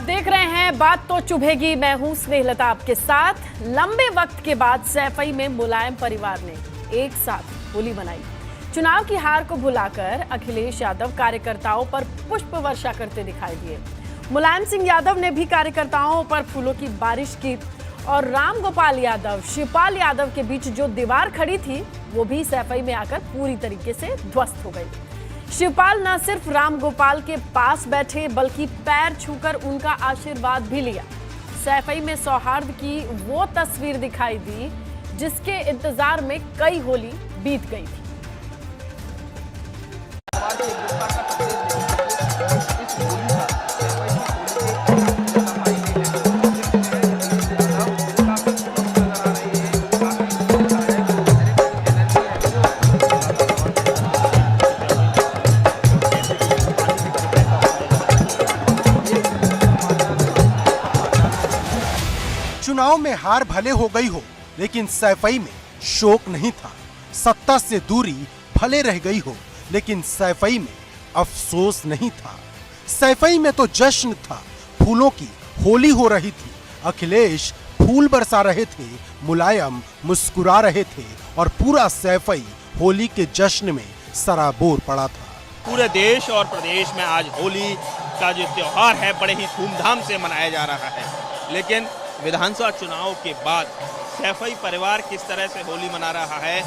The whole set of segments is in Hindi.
देख रहे हैं बात तो चुभेगी। मैं हूं स्नेहलता आपके साथ। लंबे वक्त के बाद सैफई में मुलायम परिवार ने एक साथ होली मनाई। चुनाव की हार को भुलाकर अखिलेश यादव कार्यकर्ताओं पर पुष्प वर्षा करते दिखाई दिए। मुलायम सिंह यादव ने भी कार्यकर्ताओं पर फूलों की बारिश की और राम गोपाल यादव शिवपाल यादव के बीच जो दीवार खड़ी थी वो भी सैफई में आकर पूरी तरीके से ध्वस्त हो गई। शिवपाल न सिर्फ राम गोपाल के पास बैठे बल्कि पैर छूकर उनका आशीर्वाद भी लिया। सैफई में सौहार्द की वो तस्वीर दिखाई दी जिसके इंतजार में कई होली बीत गई थी। चुनाव में हार भले हो गई हो, लेकिन सैफई में शोक नहीं था। सत्ता से दूरी भले रह गई हो, लेकिन सैफई में अफसोस नहीं था। सैफई में तो जश्न था, फूलों की होली हो रही थी। अखिलेश फूल बरसा रहे थे, मुलायम मुस्कुरा रहे थे और पूरा सैफई होली के जश्न में सराबोर पड़ा था। पूरे देश और प्रदेश में आज होली का जो त्योहार है बड़े ही धूमधाम से मनाया जा रहा है, लेकिन विधानसभा चुनाव के बाद सैफई परिवार किस तरह से होली मना रहा है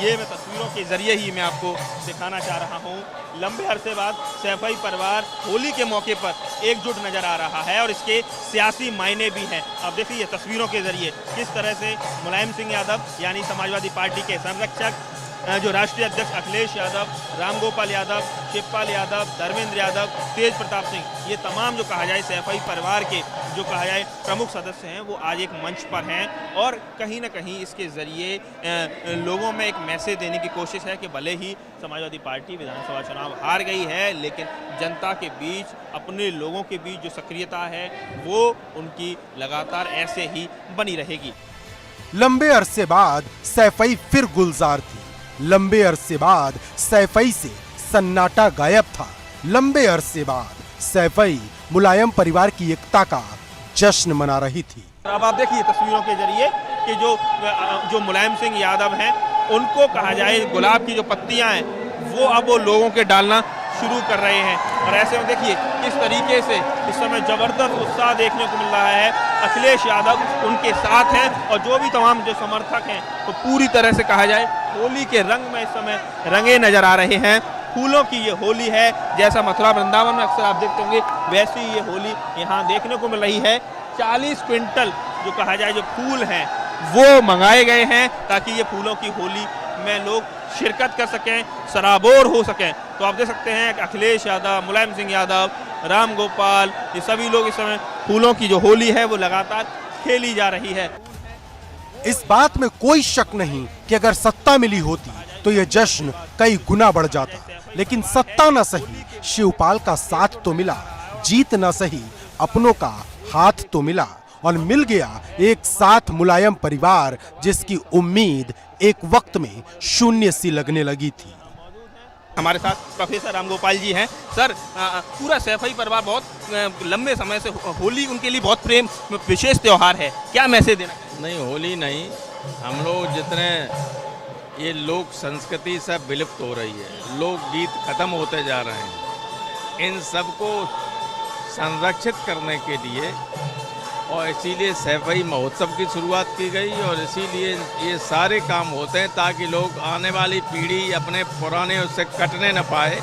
ये मैं तस्वीरों के जरिए ही मैं आपको दिखाना चाह रहा हूँ। लंबे अरसे बाद सैफई परिवार होली के मौके पर एकजुट नजर आ रहा है और इसके सियासी मायने भी हैं। अब देखिए तस्वीरों के जरिए किस तरह से मुलायम सिंह यादव यानी समाजवादी पार्टी के संरक्षक जो राष्ट्रीय अध्यक्ष अखिलेश यादव, राम गोपाल यादव, शिवपाल यादव, धर्मेंद्र यादव, तेज प्रताप सिंह, ये तमाम जो कहा जाए सैफई परिवार के जो कहा जाए प्रमुख सदस्य हैं वो आज एक मंच पर हैं और कहीं ना कहीं इसके ज़रिए लोगों में एक मैसेज देने की कोशिश है कि भले ही समाजवादी पार्टी विधानसभा चुनाव हार गई है, लेकिन जनता के बीच, अपने लोगों के बीच जो सक्रियता है वो उनकी लगातार ऐसे ही बनी रहेगी। लंबे अरसे बाद सैफई फिर गुलजार थी। लंबे अरसे बाद सैफई से सन्नाटा गायब था। लंबे अरसे बाद सैफई मुलायम परिवार की एकता का जश्न मना रही थी। अब आप देखिए तस्वीरों के जरिए कि जो मुलायम सिंह यादव हैं उनको कहा जाए गुलाब की जो पत्तियां हैं वो अब वो लोगों के डालना शुरू कर रहे हैं और ऐसे में देखिए किस तरीके से इस समय जबरदस्त उत्साह देखने को मिल रहा है। अखिलेश यादव उनके साथ हैं और जो भी तमाम जो समर्थक हैं तो पूरी तरह से कहा जाए होली के रंग में इस समय रंगे नजर आ रहे हैं। फूलों की ये होली है, जैसा मथुरा वृंदावन में अक्सर आप देखते होंगे वैसी ये होली यहाँ देखने को मिल रही है। 40 क्विंटल जो कहा जाए जो फूल हैं वो मंगाए गए हैं ताकि ये फूलों की होली में लोग शिरकत कर सकें, सराबोर हो सकें। तो आप देख सकते हैं कि अखिलेश यादव, मुलायम सिंह यादव, राम गोपाल, ये सभी लोग इस समय फूलों की जो होली है वो लगातार खेली जा रही है। इस बात में कोई शक नहीं कि अगर सत्ता मिली होती तो ये जश्न कई गुना बढ़ जाता, लेकिन सत्ता न सही शिवपाल का साथ तो मिला, जीत न सही अपनों का हाथ तो मिला और मिल गया एक साथ मुलायम परिवार जिसकी उम्मीद एक वक्त में शून्य सी लगने लगी थी। हमारे साथ प्रोफेसर राम गोपाल जी हैं। सर, पूरा सैफई परिवार बहुत लंबे समय से होली उनके लिए बहुत प्रेम विशेष त्योहार है, क्या मैसेज देना? नहीं, होली नहीं, हम लोग जितने ये लोक संस्कृति सब विलुप्त हो रही है, लोकगीत खत्म होते जा रहे हैं, इन सबको संरक्षित करने के लिए और इसीलिए सैफई महोत्सव की शुरुआत की गई और इसीलिए ये सारे काम होते हैं ताकि लोग आने वाली पीढ़ी अपने पुराने उससे कटने न पाए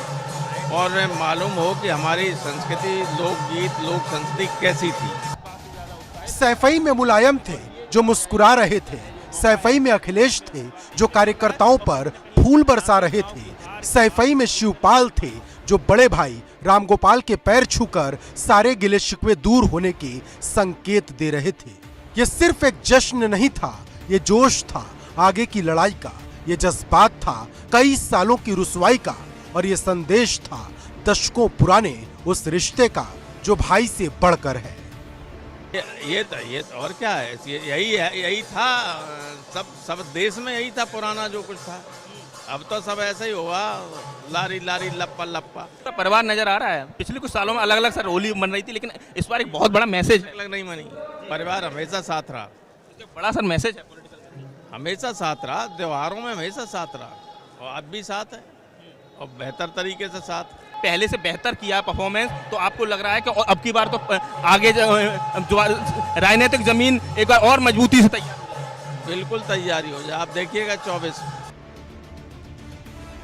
और मालूम हो कि हमारी संस्कृति, लोकगीत, लोक संस्कृति कैसी थी। सैफई में मुलायम थे जो मुस्कुरा रहे थे, सैफई में अखिलेश थे जो कार्यकर्ताओं पर फूल बरसा रहे थे, सैफई में शिवपाल थे जो बड़े भाई राम गोपाल के पैर छूकर सारे गिले शिकवे दूर होने के संकेत दे रहे थे। ये सिर्फ एक जश्न नहीं था, ये जोश था आगे की लड़ाई का, ये जज्बात था कई सालों की रुसवाई का और ये संदेश था दशकों पुराने उस रिश्ते का जो भाई से बढ़कर है। ये और क्या है, यही था, सब देश में यही था पुराना जो कुछ था। अब तो सब ऐसे ही हुआ, लारी लारी लप्पा लप्पा। तो परिवार नजर आ रहा है। पिछले कुछ सालों में अलग अलग सर होली मन रही थी, लेकिन इस बार एक बहुत बड़ा मैसेज अलग नहीं मनी, परिवार हमेशा साथ रहा, बड़ा सर मैसेज है पॉलिटिकल, हमेशा साथ रहा, त्योहारों में हमेशा साथ रहा और अब भी साथ है और बेहतर तरीके से साथ। पहले से बेहतर किया परफॉर्मेंस, तो आपको लग रहा है कि अब की बार तो आगे जो राजनीतिक जमीन एक बार और मजबूती से तैयार हो जाए? बिल्कुल तैयारी हो जाए, आप देखिएगा 24।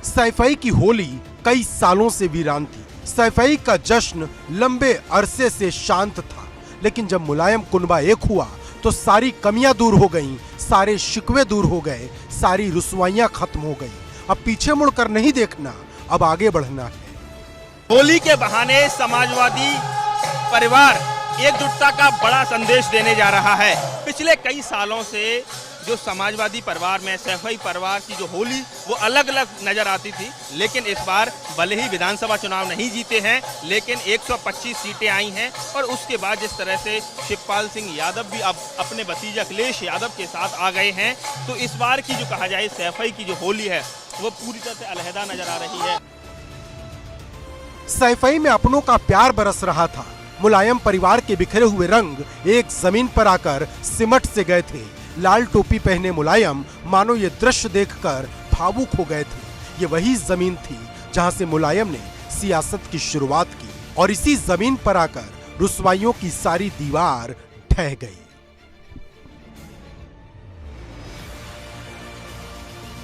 सैफई की होली कई सालों से वीरान थी। सैफई का जश्न लंबे अरसे से शांत था, लेकिन जब मुलायम कुनबा एक हुआ तो सारी कमियां दूर हो गईं, सारे शिकवे दूर हो गए, सारी रुसवाइयां खत्म हो गई। अब पीछे मुड़कर नहीं देखना, अब आगे बढ़ना है। होली के बहाने समाजवादी परिवार एकजुटता का बड़ा संदेश देने जा रहा है। पिछले कई सालों से जो समाजवादी परिवार में सैफई परिवार की जो होली वो अलग अलग नजर आती थी, लेकिन इस बार भले ही विधानसभा चुनाव नहीं जीते हैं, लेकिन 125 सीटें आई हैं और उसके बाद जिस तरह से शिवपाल सिंह यादव भी अब अपने भतीजे अखिलेश यादव के साथ आ गए हैं, तो इस बार की जो कहा जाए सैफई की जो होली है वो पूरी तरह से अलहदा नजर आ रही है। सैफई में अपनों का प्यार बरस रहा था। मुलायम परिवार के बिखरे हुए रंग एक जमीन पर आकर सिमट से गए थे। लाल टोपी पहने मुलायम मानो ये दृश्य देखकर भावुक हो गए थे। ये वही जमीन थी जहां से मुलायम ने सियासत की शुरुआत की और इसी जमीन पर आकर रुसवाइयों की सारी दीवार ढह गई।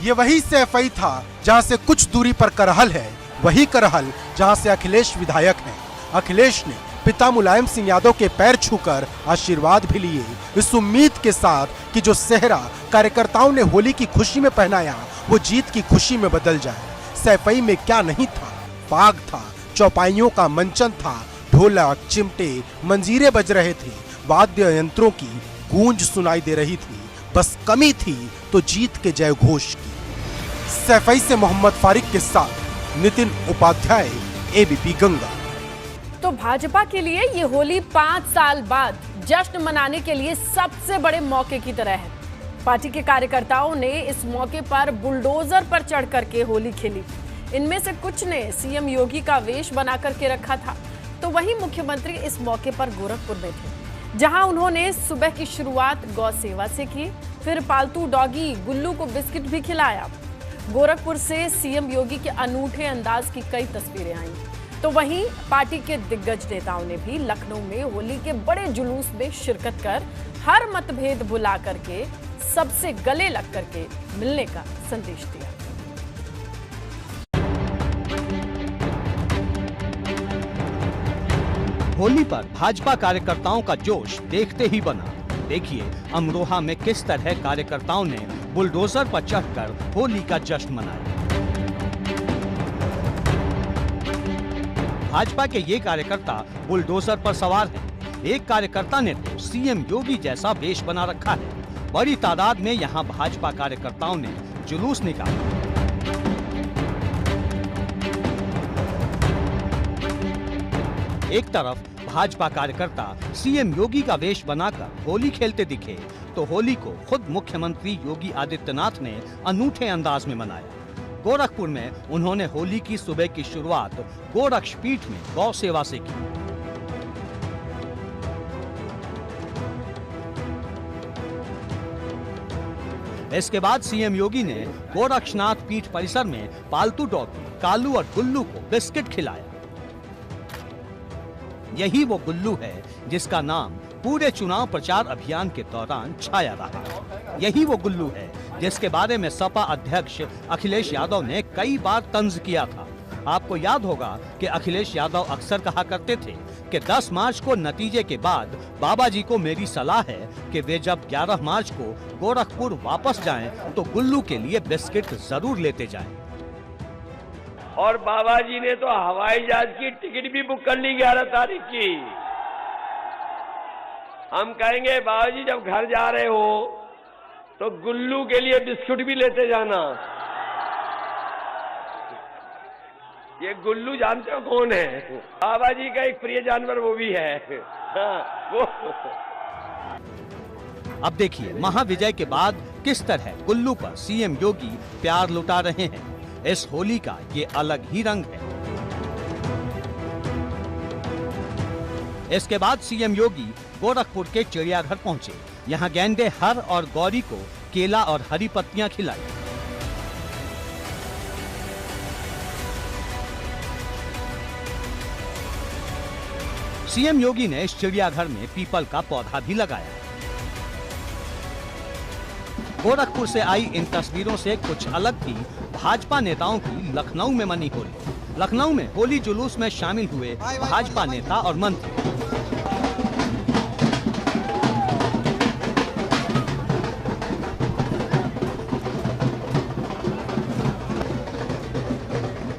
ये वही सैफई था जहां से कुछ दूरी पर करहल है, वही करहल जहां से अखिलेश विधायक हैं। अखिलेश ने पिता मुलायम सिंह यादव के पैर छूकर आशीर्वाद भी लिए, इस उम्मीद के साथ कि जो सेहरा कार्यकर्ताओं ने होली की खुशी में पहनाया वो जीत की खुशी में बदल जाए। सैफई में क्या नहीं था? फाग था, चौपाइयों का मंचन था, ढोलक, चिमटे, मंजीरे बज रहे थे, वाद्य यंत्रों की गूंज सुनाई दे रही थी। बस कमी थी तो जीत के जय घोष की। सैफई से मोहम्मद फारिक के साथ नितिन उपाध्याय, एबीपी गंगा। तो भाजपा के लिए ये होली 5 साल बाद जश्न मनाने के लिए सबसे बड़े मौके की तरह है। पार्टी के कार्यकर्ताओं ने इस मौके पर बुलडोजर पर चढ़ करके होली खेली। इनमें से कुछ ने सीएम योगी का वेश बना करके रखा था, तो वहीं मुख्यमंत्री इस मौके पर गोरखपुर में थे, जहां उन्होंने सुबह की शुरुआत गौ सेवा से की, फिर पालतू डॉगी गुल्लू को बिस्किट भी खिलाया। गोरखपुर से सीएम योगी के अनूठे अंदाज की कई तस्वीरें आईं। तो वहीं पार्टी के दिग्गज नेताओं ने भी लखनऊ में होली के बड़े जुलूस में शिरकत कर हर मतभेद भुला करके सबसे गले लग करके मिलने का संदेश दिया। होली पर भाजपा कार्यकर्ताओं का जोश देखते ही बना। देखिए अमरोहा में किस तरह कार्यकर्ताओं ने बुलडोजर पर चढ़कर होली का जश्न मनाया। भाजपा के ये कार्यकर्ता बुलडोजर पर सवार हैं। एक कार्यकर्ता ने तो सीएम योगी जैसा वेश बना रखा है। बड़ी तादाद में यहाँ भाजपा कार्यकर्ताओं ने जुलूस निकाला। एक तरफ भाजपा कार्यकर्ता सीएम योगी का वेश बनाकर होली खेलते दिखे, तो होली को खुद मुख्यमंत्री योगी आदित्यनाथ ने अनूठे अंदाज में मनाया। गोरखपुर में उन्होंने होली की सुबह की शुरुआत गोरक्षपीठ में गौ सेवा से की। इसके बाद सीएम योगी ने गोरक्षनाथ पीठ परिसर में पालतू डॉगी कालू और गुल्लू को बिस्किट खिलाया। यही वो गुल्लू है जिसका नाम पूरे चुनाव प्रचार अभियान के दौरान छाया रहा। यही वो गुल्लू है जिसके बारे में सपा अध्यक्ष अखिलेश यादव ने कई बार तंज किया था। आपको याद होगा कि अखिलेश यादव अक्सर कहा करते थे कि 10 मार्च को नतीजे के बाद बाबा जी को मेरी सलाह है कि वे जब 11 मार्च को गोरखपुर वापस जाएं तो गुल्लू के लिए बिस्किट जरूर लेते जाएं। और बाबा जी ने तो हवाई जहाज की टिकट भी बुक कर ली 11 तारीख की। हम कहेंगे बाबा जी जब घर जा रहे हो तो गुल्लू के लिए बिस्कुट भी लेते जाना। ये गुल्लू जानते हो कौन है? बाबा जी का एक प्रिय जानवर वो भी है। हाँ, वो अब देखिए महाविजय के बाद किस तरह गुल्लू पर सीएम योगी प्यार लुटा रहे हैं। इस होली का ये अलग ही रंग है। इसके बाद सीएम योगी गोरखपुर के चिड़ियाघर पहुंचे। यहाँ गैंडे हर और गौरी को केला और हरी पत्तियां खिलाई। सीएम योगी ने इस चिड़ियाघर में पीपल का पौधा भी लगाया। गोरखपुर से आई इन तस्वीरों से कुछ अलग थी भाजपा नेताओं की लखनऊ में मनी होली। लखनऊ में होली जुलूस में शामिल हुए भाजपा नेता और मंत्री।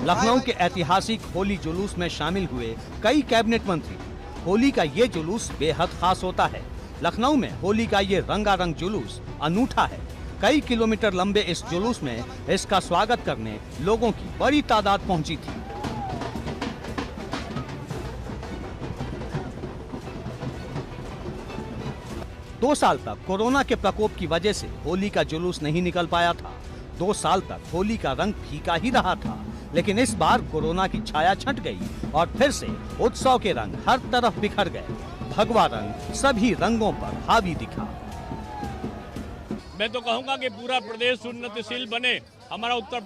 लखनऊ के ऐतिहासिक होली जुलूस में शामिल हुए कई कैबिनेट मंत्री। होली का ये जुलूस बेहद खास होता है। लखनऊ में होली का ये रंगारंग जुलूस अनूठा है। कई किलोमीटर लंबे इस जुलूस में इसका स्वागत करने लोगों की बड़ी तादाद पहुंची थी। दो साल तक कोरोना के प्रकोप की वजह से होली का जुलूस नहीं निकल पाया था। 2 साल तक होली का रंग फीका ही रहा था, लेकिन इस बार कोरोना की छाया छंट गई और फिर से उत्सव के रंग हर तरफ बिखर गए। भगवा रंग सभी रंगों पर हावी दिखा। मैं तो कहूंगा कि पूरा प्रदेश उन्नतिशील बने, हमारा Uttar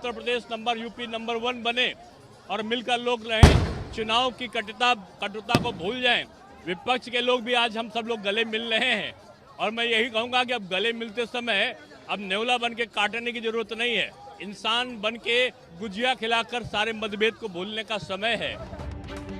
Pradesh number UP number 1 बने और मिलकर लोग रहें। चुनाव की कटुता को भूल जाएं। विपक्ष के लोग भी आज हम सब लोग गले मिल रहे हैं और मैं यही कहूंगा कि अब गले मिलते समय अब नेवला बन के काटने की जरूरत नहीं है। इंसान बन के गुजिया खिलाकर सारे मतभेद को भूलने का समय है।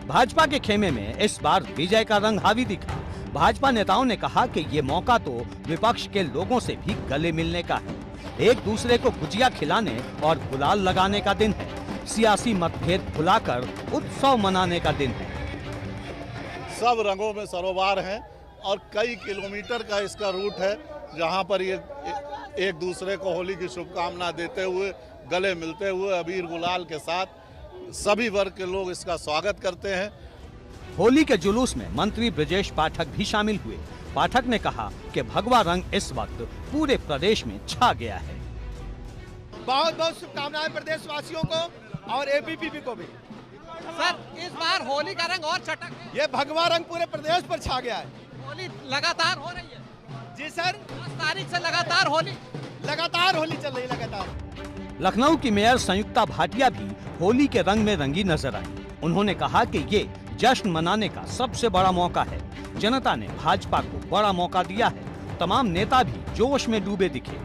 भाजपा के खेमे में इस बार विजय का रंग हावी दिखा। भाजपा नेताओं ने कहा कि ये मौका तो विपक्ष के लोगों से भी गले मिलने का है। एक दूसरे को गुजिया खिलाने और गुलाल लगाने का दिन है। सियासी मतभेद भुलाकर उत्सव मनाने का दिन है। सब रंगों में सरोवर है और कई किलोमीटर का इसका रूट है, जहां पर ये एक दूसरे को होली की शुभकामना देते हुए, गले मिलते हुए, अबीर गुलाल के साथ सभी वर्ग के लोग इसका स्वागत करते हैं। होली के जुलूस में मंत्री ब्रजेश पाठक भी शामिल हुए। पाठक ने कहा कि भगवा रंग इस वक्त पूरे प्रदेश में छा गया है। बहुत बहुत शुभकामनाएं प्रदेशवासियों को और एबीवीपी को भी। सर, इस बार होली का रंग और चटक है। ये भगवा रंग पूरे प्रदेश पर छा गया है। होली लगातार हो रही है। जी सर, 10 तारीख से लगातार होली चल रही लगातार। लखनऊ की मेयर संयुक्ता भाटिया भी होली के रंग में रंगी नजर आई। उन्होंने कहा कि ये जश्न मनाने का सबसे बड़ा मौका है। जनता ने भाजपा को बड़ा मौका दिया है। तमाम नेता भी जोश में डूबे दिखे।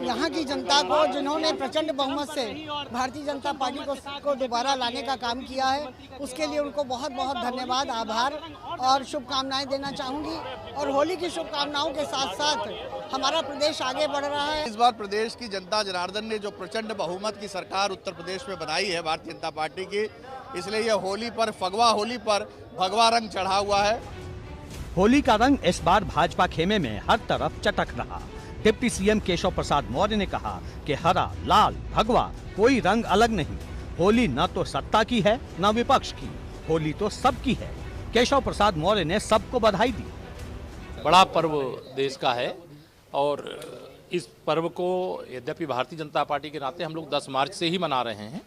यहाँ की जनता को, जिन्होंने प्रचंड बहुमत से भारतीय जनता पार्टी को दोबारा लाने का काम किया है, उसके लिए उनको बहुत बहुत धन्यवाद, आभार और शुभकामनाएं देना चाहूंगी। और होली की शुभकामनाओं के साथ साथ हमारा प्रदेश आगे बढ़ रहा है। इस बार प्रदेश की जनता जनार्दन ने जो प्रचंड बहुमत की सरकार उत्तर प्रदेश में बनाई है भारतीय जनता पार्टी की, इसलिए यह होली पर, फगवा होली पर भगवा रंग चढ़ा हुआ है। होली का रंग इस बार भाजपा खेमे में हर तरफ चटक रहा। डिप्टी सीएम केशव प्रसाद मौर्य ने कहा कि हरा, लाल, भगवा कोई रंग अलग नहीं। होली न तो सत्ता की है न विपक्ष की, होली तो सबकी है। केशव प्रसाद मौर्य ने सबको बधाई दी। बड़ा पर्व देश का है और इस पर्व को यद्यपि भारतीय जनता पार्टी के नाते हम लोग 10 मार्च से ही मना रहे हैं,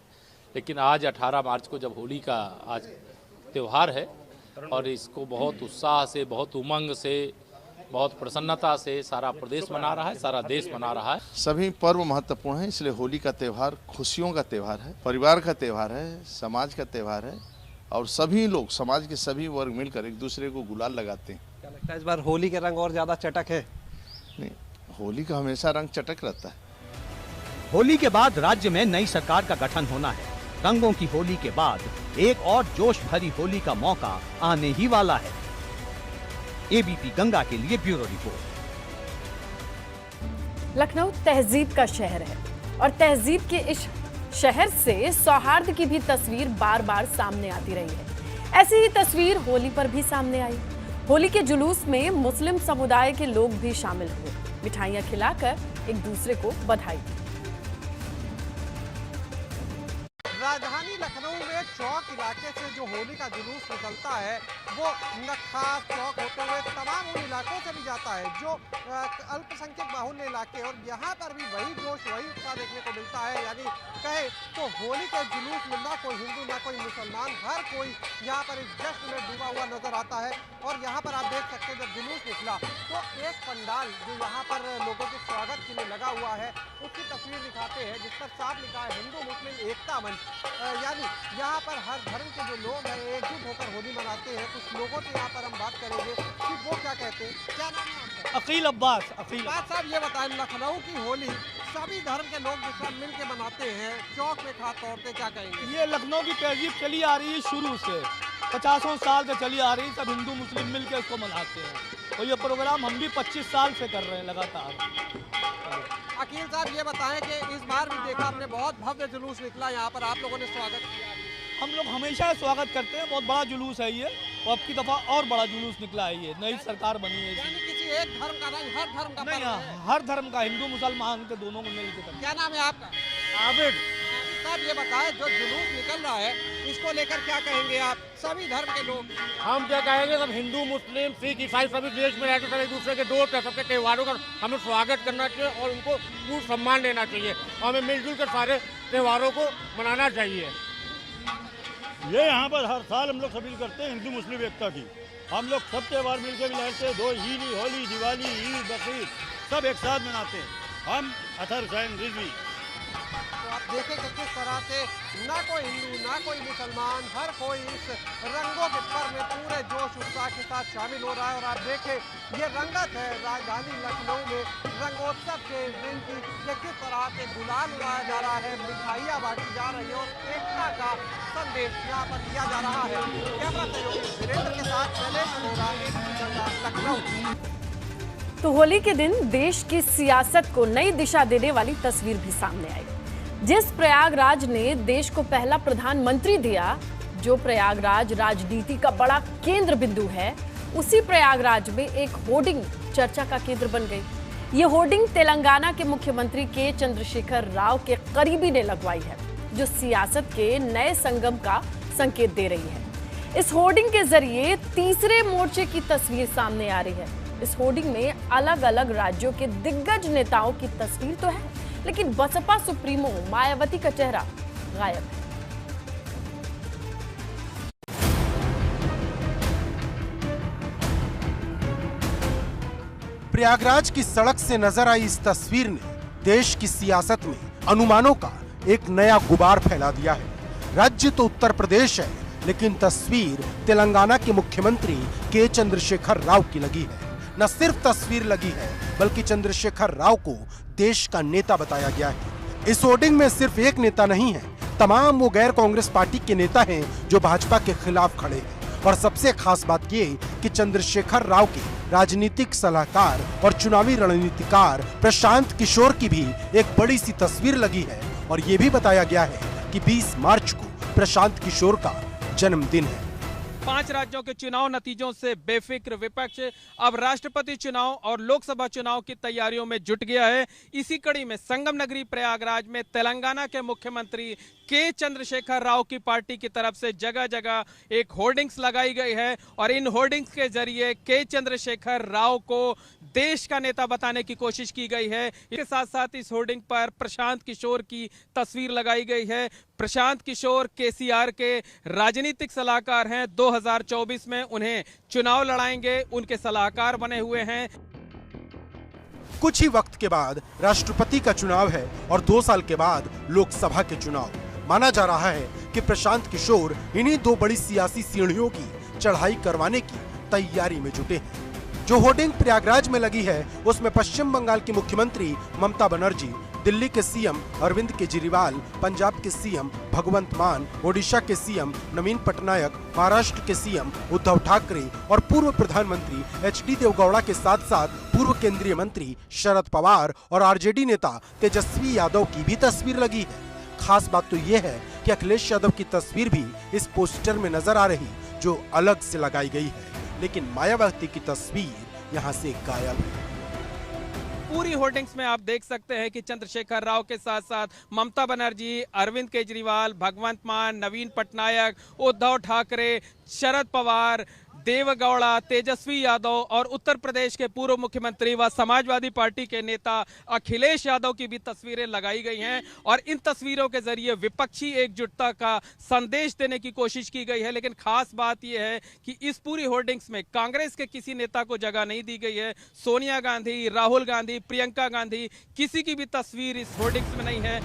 लेकिन आज 18 मार्च को जब होली का आज त्यौहार है और इसको बहुत उत्साह से, बहुत उमंग से, बहुत प्रसन्नता से सारा प्रदेश मना रहा है, सारा देश मना रहा है। सभी पर्व महत्वपूर्ण है, इसलिए होली का त्यौहार खुशियों का त्यौहार है, परिवार का त्यौहार है, समाज का त्यौहार है और सभी लोग, समाज के सभी वर्ग मिलकर एक दूसरे को गुलाल लगाते हैं। क्या लगता है इस बार होली के रंग और ज्यादा चटक है? नहीं, होली का हमेशा रंग चटक रहता है। होली के बाद राज्य में नई सरकार का गठन होना है। रंगों की होली के बाद एक और जोश भरी होली का मौका आने ही वाला है। एबीपी गंगा के लिए ब्यूरो रिपोर्ट। लखनऊ तहजीब का शहर है और तहजीब के इस शहर से सौहार्द की भी तस्वीर बार बार सामने आती रही है। ऐसी ही तस्वीर होली पर भी सामने आई। होली के जुलूस में मुस्लिम समुदाय के लोग भी शामिल हुए, मिठाइयां खिलाकर एक दूसरे को बधाई दी। राजधानी लखनऊ में चौक इलाके से जो होली का जुलूस निकलता है वो नक्खास चौक होते हुए तमाम उन इलाकों से भी जाता है जो अल्पसंख्यक बाहुल्य इलाके, और यहाँ पर भी वही जोश वही उत्साह देखने को मिलता है। यानी कहे तो होली के जुलूस में ना कोई हिंदू ना कोई मुसलमान, हर कोई यहाँ पर इस जश्न में डूबा हुआ नजर आता है। और यहाँ पर आप देख सकते हैं जब जुलूस निकला तो एक पंडाल जो यहाँ पर लोगों के स्वागत के लिए लगा हुआ है उसकी तस्वीर दिखाते हैं जिस पर साफ लिखा है हिंदू मुस्लिम एकता मंच। यानी यहाँ पर हर धर्म के जो लोग हैं एकजुट होकर होली मनाते हैं। कुछ लोगों से यहाँ पर हम बात करेंगे कि वो क्या कहते हैं। क्या नाम है आपका? अकील अब्बास। अकील साहब ये बताएं, लखनऊ की होली सभी धर्म के लोग जिस मिल के मनाते हैं, चौक में खास तौर पे क्या कहेंगे? ये लखनऊ की तहजीब चली आ रही है शुरू से, 50 साल से चली आ रही है। सब हिंदू मुस्लिम मिल के इसको मनाते हैं और ये प्रोग्राम हम भी 25 साल से कर रहे हैं लगातार। अकील साहब ये बताएं कि इस बार भी देखा आपने बहुत भव्य जुलूस निकला, यहाँ पर आप लोगों ने स्वागत किया। हम लोग हमेशा स्वागत करते हैं, बहुत बड़ा जुलूस है ये, और अब की दफा और बड़ा जुलूस निकला है। ये नई सरकार बनी है, यानी किसी एक धर्म का नहीं, हर धर्म का नहीं, हर धर्म का, हिंदू मुसलमान के दोनों में मिलकर। क्या नाम है आपका? आबिद साहब ये बताएं जो जुलूस निकल रहा है इसको लेकर क्या कहेंगे आप? सभी धर्म के लोग हम क्या कहेंगे, सब हिंदू मुस्लिम सिख ईसाई सभी देश में रहते, सब एक दूसरे के दोस्त है। सबके त्योहारों का हमें स्वागत करना चाहिए और उनको पूर्ण सम्मान देना चाहिए और हमें मिलजुल कर सारे त्योहारों को मनाना चाहिए। ये यहाँ पर हर साल हम लोग सभी करते हैं हिंदू मुस्लिम एकता की। हम लोग सब त्यौहार मिलकर भी मनाते हैं, दो होली दिवाली ईद बकरीद सब एक साथ मनाते हैं। हम अतर हुसैन रिजवी। तो आप देखें कि किस तरह से ना कोई हिंदू ना कोई मुसलमान, हर कोई इस रंगों के पर्व में पूरे जोश उत्साह के साथ शामिल हो रहा है। और आप देखें ये रंगत है राजधानी लखनऊ में रंगोत्सव के दिन की, ये किस तरह से गुलाल उड़ाया जा रहा है, मिठाइयाँ बांटी जा रही है और एकता का संदेश यहाँ पर दिया जा रहा है। कैमरा सहयोगी वीरेंद्र के साथ शैलेश अरोड़ा, लखनऊ। तो होली के दिन देश की सियासत को नई दिशा देने वाली तस्वीर भी सामने आई। जिस प्रयागराज ने देश को पहला प्रधानमंत्री दिया, जो प्रयागराज राजनीति का बड़ा केंद्र बिंदु है, उसी प्रयागराज में एक होर्डिंग चर्चा का केंद्र बन गई। ये होर्डिंग तेलंगाना के मुख्यमंत्री के चंद्रशेखर राव के करीबी ने लगवाई है, जो सियासत के नए संगम का संकेत दे रही है। इस होर्डिंग के जरिए तीसरे मोर्चे की तस्वीर सामने आ रही है। इस होर्डिंग में अलग अलग राज्यों के दिग्गज नेताओं की तस्वीर तो है, लेकिन बसपा सुप्रीमो मायावती का चेहरा गायब है। प्रयागराज की सड़क से नजर आई इस तस्वीर ने देश की सियासत में अनुमानों का एक नया गुबार फैला दिया है। राज्य तो उत्तर प्रदेश है, लेकिन तस्वीर तेलंगाना के मुख्यमंत्री के चंद्रशेखर राव की लगी है। न सिर्फ तस्वीर लगी है, बल्कि चंद्रशेखर राव को देश का नेता बताया गया है। इस होर्डिंग में सिर्फ एक नेता नहीं है, तमाम वो गैर कांग्रेस पार्टी के नेता हैं जो भाजपा के खिलाफ खड़े हैं। और सबसे खास बात ये कि चंद्रशेखर राव के राजनीतिक सलाहकार और चुनावी रणनीतिकार प्रशांत किशोर की भी एक बड़ी सी तस्वीर लगी है। और ये भी बताया गया है कि 20 मार्च को प्रशांत किशोर का जन्मदिन है। 5 राज्यों के चुनाव नतीजों से बेफिक्र विपक्ष अब राष्ट्रपति चुनाव और लोकसभा चुनाव की तैयारियों में जुट गया है। इसी कड़ी में संगम नगरी प्रयागराज में तेलंगाना के मुख्यमंत्री के चंद्रशेखर राव की पार्टी की तरफ से जगह जगह एक होर्डिंग्स लगाई गई है और इन होर्डिंग्स के जरिए के चंद्रशेखर राव को देश का नेता बताने की कोशिश की गई है। इसके साथ साथ इस होर्डिंग पर प्रशांत किशोर की तस्वीर लगाई गई है। प्रशांत किशोर केसीआर के राजनीतिक सलाहकार हैं। 2024 में उन्हें चुनाव लड़ाएंगे, उनके सलाहकार बने हुए हैं। कुछ ही वक्त के बाद राष्ट्रपति का चुनाव है और 2 साल के बाद लोकसभा के चुनाव। माना जा रहा है कि प्रशांत किशोर इन्हीं 2 बड़ी सियासी सीढ़ियों की चढ़ाई करवाने की तैयारी में जुटे हैं। जो होर्डिंग प्रयागराज में लगी है उसमें पश्चिम बंगाल की मुख्यमंत्री ममता बनर्जी, दिल्ली के सीएम अरविंद केजरीवाल, पंजाब के सीएम भगवंत मान, ओडिशा के सीएम नवीन पटनायक, महाराष्ट्र के सीएम उद्धव ठाकरे और पूर्व प्रधानमंत्री HD देवगौड़ा के साथ साथ पूर्व केंद्रीय मंत्री शरद पवार और आरजेडी नेता तेजस्वी यादव की भी तस्वीर लगी है। खास बात तो ये है कि अखिलेश यादव की तस्वीर भी इस पोस्टर में नजर आ रही, जो अलग से लगाई गई है, लेकिन मायावती की तस्वीर यहाँ से गायब है। पूरी होर्डिंग्स में आप देख सकते हैं कि चंद्रशेखर राव के साथ साथ ममता बनर्जी, अरविंद केजरीवाल, भगवंत मान, नवीन पटनायक, उद्धव ठाकरे, शरद पवार, देवगौड़ा, तेजस्वी यादव और उत्तर प्रदेश के पूर्व मुख्यमंत्री व समाजवादी पार्टी के नेता अखिलेश यादव की भी तस्वीरें लगाई गई हैं और इन तस्वीरों के जरिए विपक्षी एकजुटता का संदेश देने की कोशिश की गई है। लेकिन खास बात यह है कि इस पूरी होर्डिंग्स में कांग्रेस के किसी नेता को जगह नहीं दी गई है। सोनिया गांधी, राहुल गांधी, प्रियंका गांधी, किसी की भी तस्वीर इस होर्डिंग्स में नहीं है।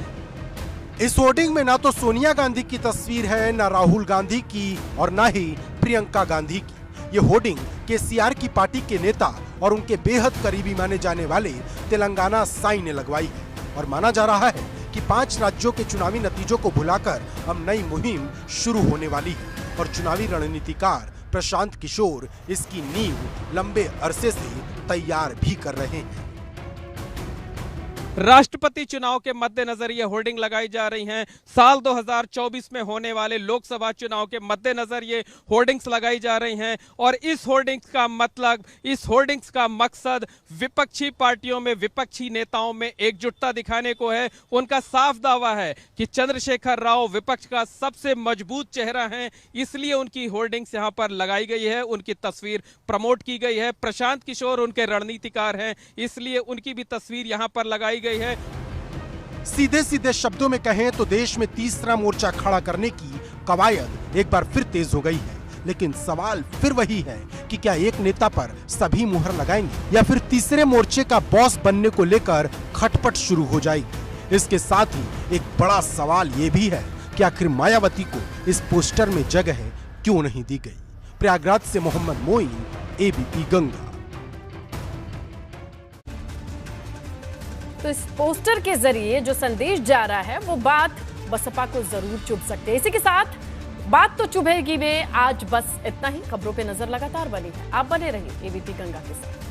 इस होर्डिंग में ना तो सोनिया गांधी की तस्वीर है, ना राहुल गांधी की और ना ही प्रियंका गांधी की। ये होर्डिंग केसीआर की पार्टी के नेता और उनके बेहद करीबी माने जाने वाले तेलंगाना साई ने लगवाई है और माना जा रहा है कि 5 राज्यों के चुनावी नतीजों को भुलाकर अब नई मुहिम शुरू होने वाली है और चुनावी रणनीतिकार प्रशांत किशोर इसकी नींव लंबे अरसे से तैयार भी कर रहे हैं। राष्ट्रपति चुनाव के मद्देनजर ये होर्डिंग लगाई जा रही हैं। साल 2024 में होने वाले लोकसभा चुनाव के मद्देनजर ये होर्डिंग्स लगाई जा रही हैं और इस होर्डिंग्स का मकसद विपक्षी पार्टियों में, विपक्षी नेताओं में एकजुटता दिखाने को है। उनका साफ दावा है कि चंद्रशेखर राव विपक्ष का सबसे मजबूत चेहरा है, इसलिए उनकी होर्डिंग्स यहाँ पर लगाई गई है, उनकी तस्वीर प्रमोट की गई है। प्रशांत किशोर उनके रणनीतिकार हैं, इसलिए उनकी भी तस्वीर यहाँ पर लगाई गई है। सीधे सीधे शब्दों में कहें तो देश में तीसरा मोर्चा खड़ा करने की कवायद एक बार फिर तेज हो गई है। लेकिन सवाल फिर वही है कि क्या एक नेता पर सभी मुहर लगाएंगे या फिर तीसरे मोर्चे का बॉस बनने को लेकर खटपट शुरू हो जाएगी। इसके साथ ही एक बड़ा सवाल ये भी है कि आखिर मायावती को इस पोस्टर में जगह क्यों नहीं दी गई। प्रयागराज से मोहम्मद मोइन, एबीपी गंगा। तो इस पोस्टर के जरिए जो संदेश जा रहा है वो बात बसपा को जरूर चुभ सकते हैं। इसी के साथ बात तो चुभेगी में आज बस इतना ही। खबरों पे नजर लगातार बनी है, आप बने रहिए एबीपी गंगा के साथ।